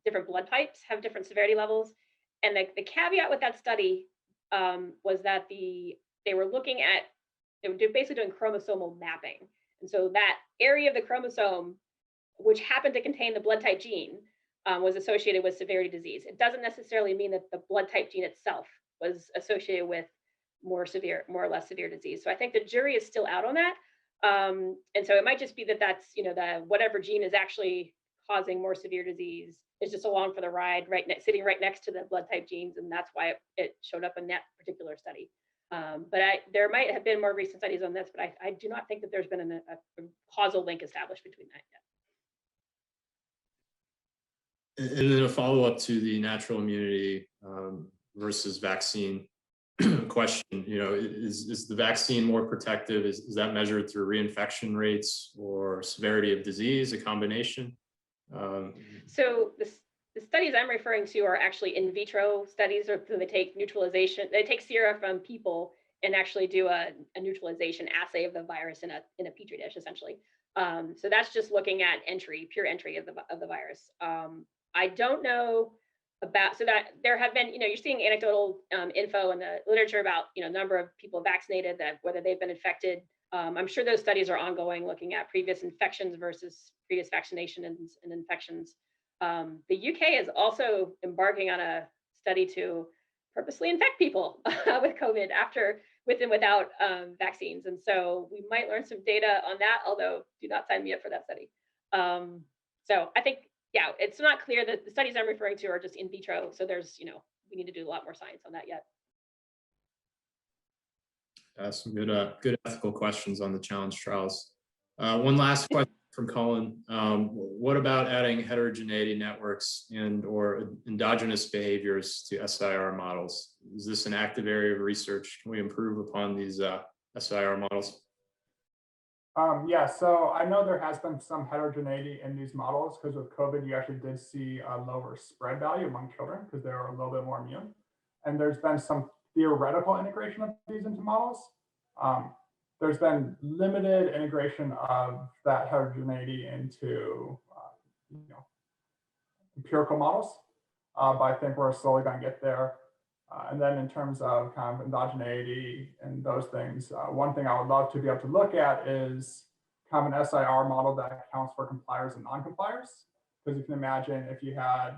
[SPEAKER 2] different blood types have different severity levels. And the caveat with that study was that they were looking at, they were basically doing chromosomal mapping. And so that area of the chromosome, which happened to contain the blood type gene, was associated with severity disease. It doesn't necessarily mean that the blood type gene itself was associated with more or less severe disease. So I think the jury is still out on that. And so it might just be that that's, the whatever gene is actually causing more severe disease is just along for the ride, sitting right next to the blood type genes, and that's why it showed up in that particular study. But there might have been more recent studies on this, but I do not think that there's been a causal link established between that yet.
[SPEAKER 3] And then a follow-up to the natural immunity versus vaccine question, is the vaccine more protective? Is that measured through reinfection rates or severity of disease, a combination?
[SPEAKER 2] So the studies I'm referring to are actually in vitro studies, or they take sera from people and actually do a neutralization assay of the virus in a petri dish, essentially. So that's just looking at pure entry of the virus. I don't know about, so that there have been, you're seeing anecdotal info in the literature about, number of people vaccinated, that whether they've been infected. I'm sure those studies are ongoing, looking at previous infections versus previous vaccination and infections. The UK is also embarking on a study to purposely infect people with COVID with and without vaccines. And so we might learn some data on that, although do not sign me up for that study. So I think, yeah, it's not clear that the studies I'm referring to are just in vitro. So there's, we need to do a lot more science on that yet.
[SPEAKER 3] Some good ethical questions on the challenge trials. One last question from Colin. What about adding heterogeneity networks or endogenous behaviors to SIR models? Is this an active area of research? Can we improve upon these SIR models?
[SPEAKER 4] Yeah, so I know there has been some heterogeneity in these models because with COVID, you actually did see a lower spread value among children because they were a little bit more immune. And there's been some theoretical integration of these into models. There's been limited integration of that heterogeneity into empirical models, but I think we're slowly going to get there. And then in terms of kind of endogeneity and those things, one thing I would love to be able to look at is kind of an SIR model that accounts for compliers and non-compliers. Because you can imagine if you had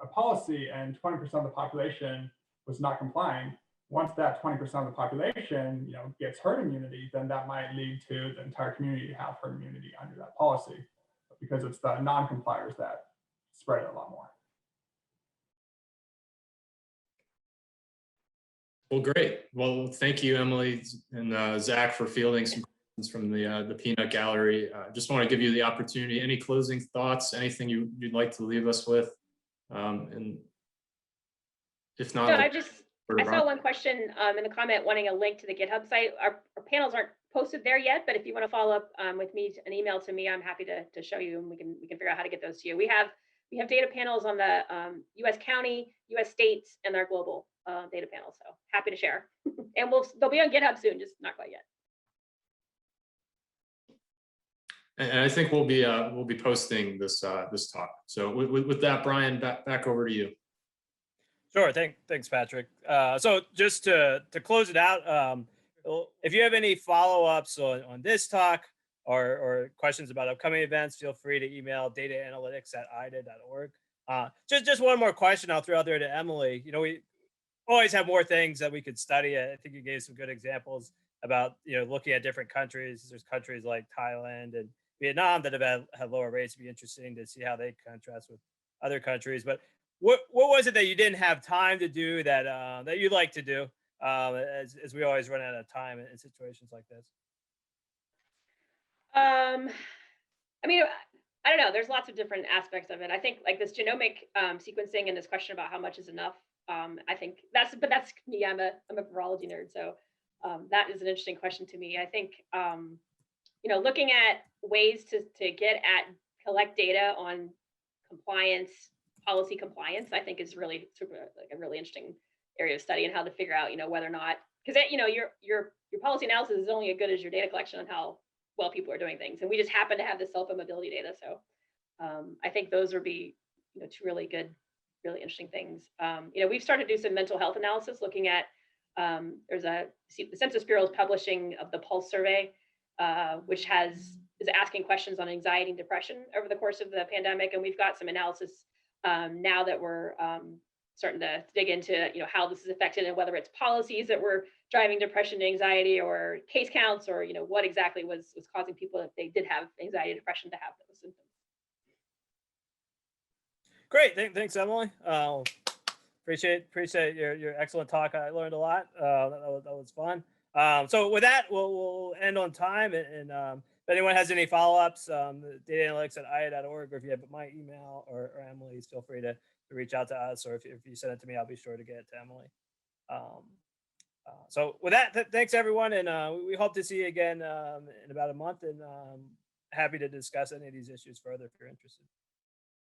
[SPEAKER 4] a policy and 20% of the population was not complying, once that 20% of the population gets herd immunity, then that might lead to the entire community to have herd immunity under that policy, because it's the non-compliers that spread it a lot more.
[SPEAKER 3] Well, great. Well, thank you, Emily and Zach, for fielding some questions from the peanut gallery. Just want to give you the opportunity. Any closing thoughts? Anything you'd like to leave us with? And if not,
[SPEAKER 2] no, I saw one question in the comment wanting a link to the GitHub site. Our panels aren't posted there yet, but if you want to follow up with me, an email to me, I'm happy to show you, and we can figure out how to get those to you. We have data panels on the U.S. county, U.S. states, and our global data panel. So happy to share, and they'll be on GitHub soon, just not quite yet.
[SPEAKER 3] And I think we'll be posting this talk. So with that, Brian, back over to you.
[SPEAKER 1] Sure. Thanks, Patrick. So just to close it out, if you have any follow-ups on this talk or questions about upcoming events, feel free to email dataanalytics@ida.org. Just one more question I'll throw out there to Emily. You know, we always have more things that we could study. I think you gave some good examples about, you know, looking at different countries. There's countries like Thailand and Vietnam that have lower rates. It'd be interesting to see how they contrast with other countries. But what was it that you didn't have time to do that you'd like to do, as we always run out of time in situations like this?
[SPEAKER 2] I mean, I don't know. There's lots of different aspects of it. I think like this genomic sequencing and this question about how much is enough. I think that's me. I'm a virology nerd, so that is an interesting question to me. I think you know, looking at ways to collect data on compliance, policy compliance, I think is really like a really interesting area of study, and how to figure out, you know, whether or not, because you know, your policy analysis is only as good as your data collection on how well people are doing things, and we just happen to have the cell phone mobility data. So I think those would be, you know, two really good, really interesting things. You know, we've started to do some mental health analysis, looking at the Census Bureau is publishing of the Pulse survey, which is asking questions on anxiety and depression over the course of the pandemic, and we've got some analysis now that we're starting to dig into, you know, how this is affected, and whether it's policies that were driving depression and anxiety, or case counts, or, you know, what exactly was causing people, if they did have anxiety and depression, to have those symptoms.
[SPEAKER 1] Great, thanks, Emily. Appreciate your excellent talk. I learned a lot. That was fun. So with that, we'll end on time. And if anyone has any follow-ups, dataanalytics@ia.org, or if you have my email or Emily's, feel free to reach out to us, or if you send it to me, I'll be sure to get it to Emily. So with that, thanks everyone, and we hope to see you again in about a month, and happy to discuss any of these issues further if you're interested.